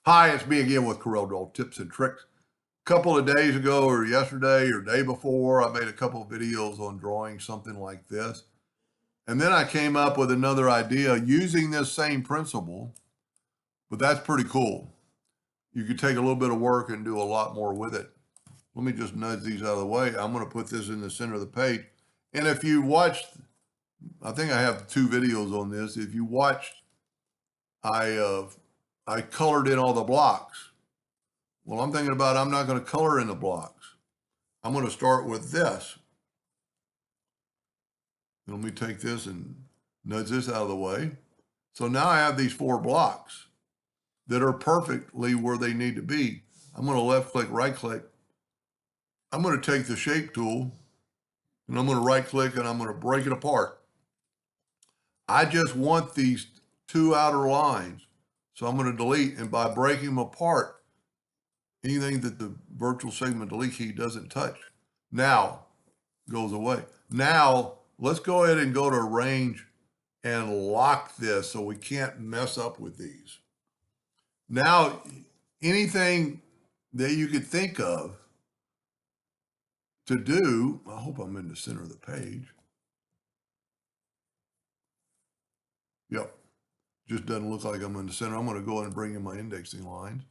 Hi, it's me again with Corel Draw Tips and Tricks. A couple of days ago or yesterday or day before, I made a couple of videos on drawing something like this. And then I came up with another idea using this same principle, but that's pretty cool. You could take a little bit of work and do a lot more with it. Let me just nudge these out of the way. I'm going to put this in the center of the page. And if you watched, I think I have 2 videos on this. If you watched, I colored in all the blocks. Well, I'm thinking about I'm not going to color in the blocks. I'm going to start with this. Let me take this and nudge this out of the way. So now I have these 4 blocks that are perfectly where they need to be. I'm going to left click, right click. I'm going to take the shape tool and I'm going to right click and I'm going to break it apart. I just want these 2 outer lines. So I'm going to delete, and by breaking them apart, anything that the virtual segment delete key doesn't touch now goes away. Now let's go ahead and go to arrange and lock this so we can't mess up with these. Now, anything that you could think of to do, I hope I'm in the center of the page. Yep, just doesn't look like I'm in the center. I'm going to go ahead and bring in my indexing lines.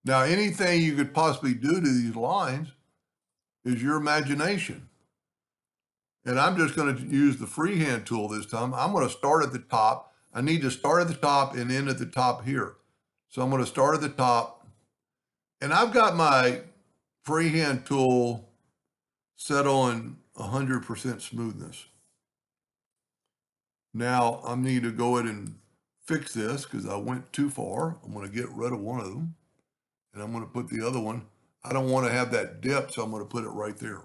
Now, anything you could possibly do to these lines is your imagination. And I'm just going to use the freehand tool this time. I'm going to start at the top. I need to start at the top and end at the top here. So I'm going to start at the top. And I've got my freehand tool set on 100% smoothness. Now I need to go ahead and fix this because I went too far. I'm going to get rid of one of them. And I'm going to put the other one. I don't want to have that dip, so I'm going to put it right there.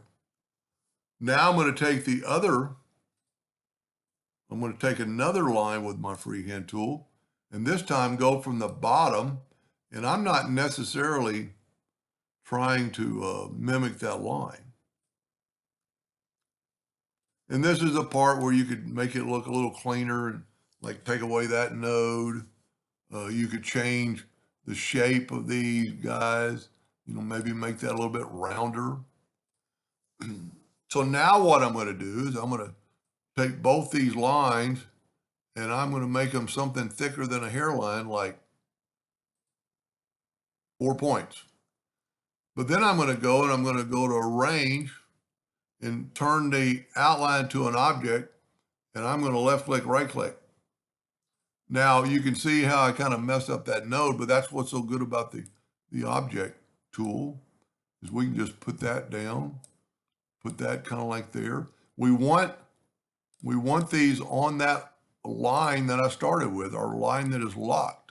Now I'm going to take the other, I'm going to take another line with my freehand tool, and this time go from the bottom, and I'm not necessarily trying to mimic that line. And this is a part where you could make it look a little cleaner and like take away that node. You could change the shape of these guys, maybe make that a little bit rounder. So now what I'm going to do is I'm going to take both these lines and I'm going to make them something thicker than a hairline, like 4 points. But then I'm going to go and I'm going to go to arrange and turn the outline to an object, and I'm going to left click, right click. Now you can see how I kind of messed up that node, but that's what's so good about the object tool is we can just put that down, put that kind of like there. We want these on that line that I started with, our line that is locked.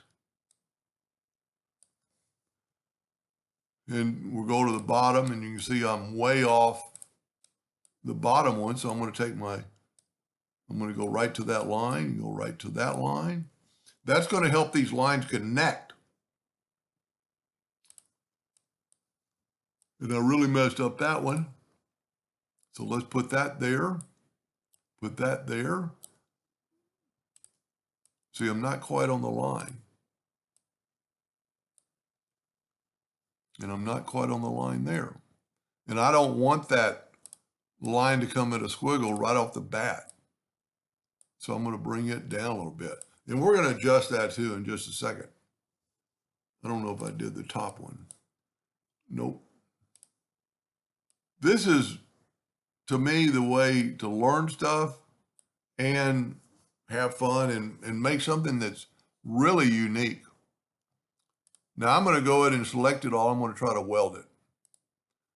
And we'll go to the bottom and you can see I'm way off the bottom one. So I'm going to take I'm going to go right to that line, go right to that line. That's going to help these lines connect. And I really messed up that one. So let's put that there, put that there. See, I'm not quite on the line. And I'm not quite on the line there. And I don't want that line to come at a squiggle right off the bat. So I'm going to bring it down a little bit. And we're going to adjust that too in just a second. I don't know if I did the top one. Nope. This is, to me, the way to learn stuff and have fun and make something that's really unique. Now I'm going to go ahead and select it all. I'm going to try to weld it.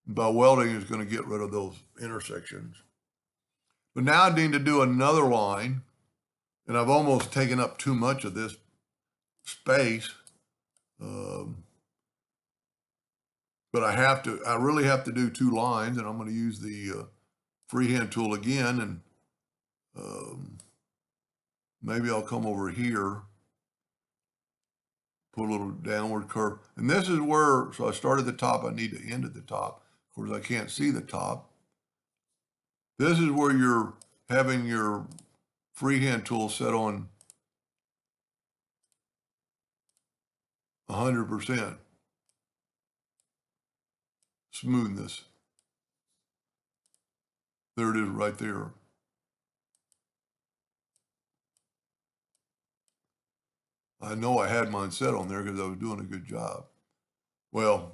By welding is going to get rid of those intersections. But now I need to do another line, and I've almost taken up too much of this space. But I really have to do 2 lines, and I'm going to use the freehand tool again, and maybe I'll come over here, put a little downward curve. And this is where, so I start at the top, I need to end at the top. Of course, I can't see the top. This is where you're having your freehand tool set on 100% smoothness. There it is right there. I know I had mine set on there because I was doing a good job. Well,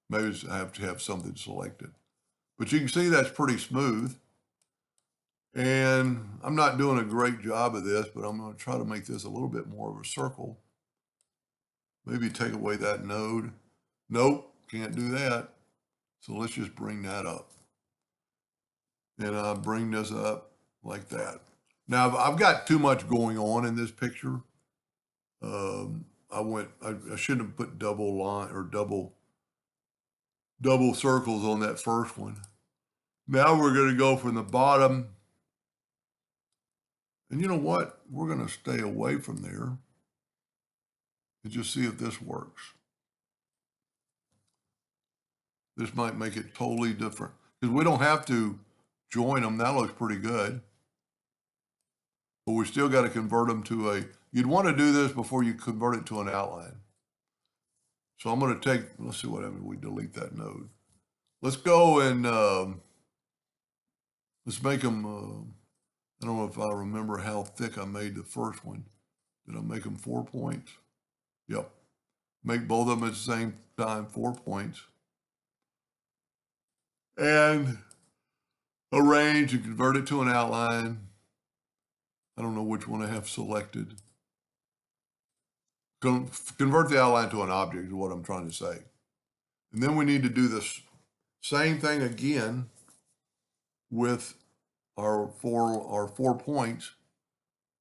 maybe I have to have something selected. But you can see that's pretty smooth. And I'm not doing a great job of this, but I'm going to try to make this a little bit more of a circle. Maybe take away that node. Nope, can't do that. So let's just bring that up. And I'll bring this up like that. Now, I've got too much going on in this picture. I shouldn't have put double line or double circles on that first one. Now we're going to go from the bottom. And you know what? We're going to stay away from there and just see if this works. This might make it totally different because we don't have to join them. That looks pretty good. But we still got to convert them to a, you'd want to do this before you convert it to an outline. So I'm going to take, let's see what happens if we delete that node. Let's go and let's make them, I don't know if I remember how thick I made the first one. Did I make them 4 points? Yep. Make both of them at the same time 4 points. And arrange and convert it to an outline. I don't know which one I have selected. Convert the outline to an object is what I'm trying to say. And then we need to do this same thing again with our four points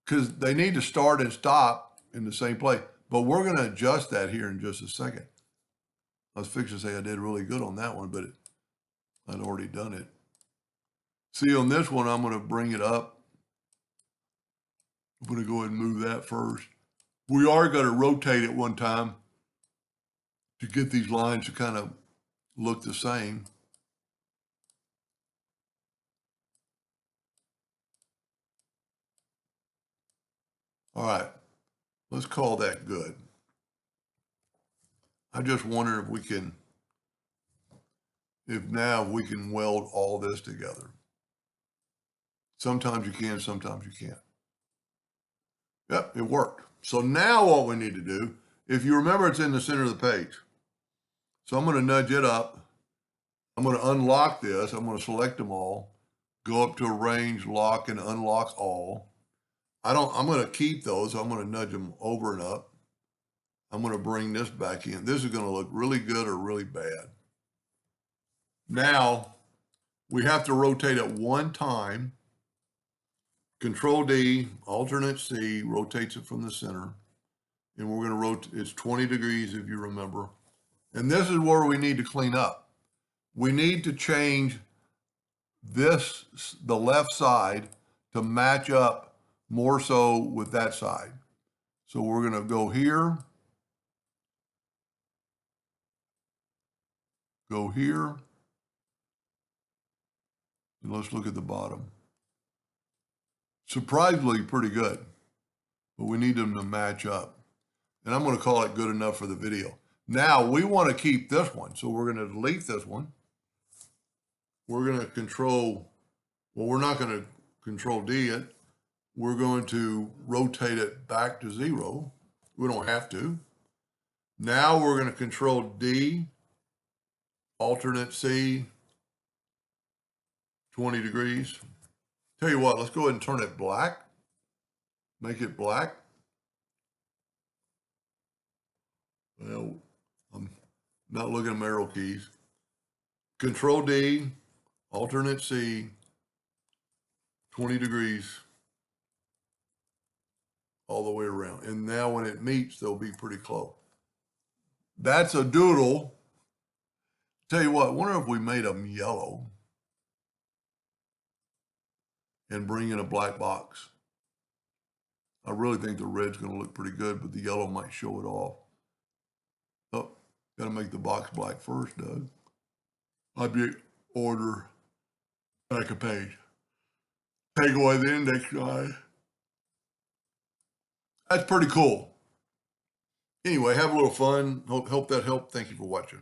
because they need to start and stop in the same place. But we're going to adjust that here in just a second. I was fixing to say I did really good on that one, but I'd already done it. See, on this one, I'm going to bring it up. I'm going to go ahead and move that first. We are going to rotate it one time to get these lines to kind of look the same. All right, let's call that good. I just wonder if we can, if we can weld all this together. Sometimes you can, sometimes you can't. Yep, it worked. So now what we need to do, if you remember, it's in the center of the page. So I'm going to nudge it up. I'm going to unlock this. I'm going to select them all, go up to arrange, lock, and unlock all. I'm going to keep those. So I'm going to nudge them over and up. I'm going to bring this back in. This is going to look really good or really bad. Now we have to rotate it one time. Control D, alternate C, rotates it from the center. And we're going to rotate, it's 20 degrees if you remember. And this is where we need to clean up. We need to change this, the left side, to match up more so with that side. So we're going to go here, and let's look at the bottom. Surprisingly pretty good, but we need them to match up. And I'm going to call it good enough for the video. Now we want to keep this one, so we're going to delete this one. We're going to control, well, we're not going to control D it. We're going to rotate it back to 0. We don't have to. Now we're going to control D, alternate C, 20 degrees. Tell you what, let's go ahead and turn it black. Make it black. Well, I'm not looking at my arrow keys. Control D, alternate C, 20 degrees all the way around. And now when it meets, they'll be pretty close. That's a doodle. Tell you what, I wonder if we made them yellow and bring in a black box. I really think the red's going to look pretty good, but the yellow might show it off. Oh, got to make the box black first, Doug. Object, order, back a page. Take away the index side. That's pretty cool. Anyway, have a little fun. Hope that helped. Thank you for watching.